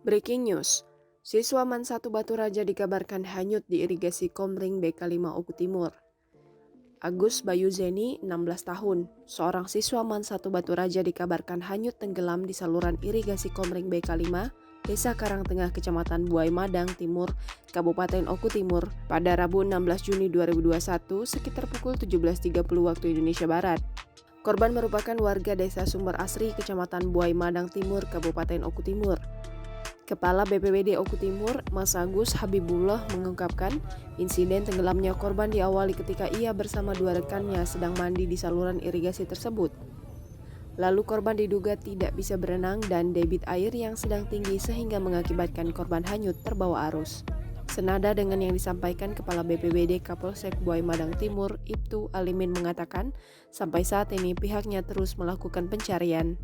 Breaking news, siswa MAN 1 Batu Raja dikabarkan hanyut di irigasi Komring BK5 Oku Timur. Agus Bayu Zeni, 16 tahun, seorang siswa MAN 1 Batu Raja dikabarkan hanyut tenggelam di saluran irigasi Komring BK5, Desa Karangtengah, Kecamatan Buai Madang Timur, Kabupaten Oku Timur, pada Rabu 16 Juni 2021 sekitar pukul 17.30 waktu Indonesia Barat. Korban merupakan warga Desa Sumber Asri, Kecamatan Buai Madang Timur, Kabupaten Oku Timur. Kepala BPBD Oku Timur, Mas Agus Habibullah mengungkapkan, insiden tenggelamnya korban diawali ketika ia bersama dua rekannya sedang mandi di saluran irigasi tersebut. Lalu korban diduga tidak bisa berenang dan debit air yang sedang tinggi sehingga mengakibatkan korban hanyut terbawa arus. Senada dengan yang disampaikan Kepala BPBD Kapolsek Buai Madang Timur, Ibtu Alimin mengatakan, sampai saat ini pihaknya terus melakukan pencarian.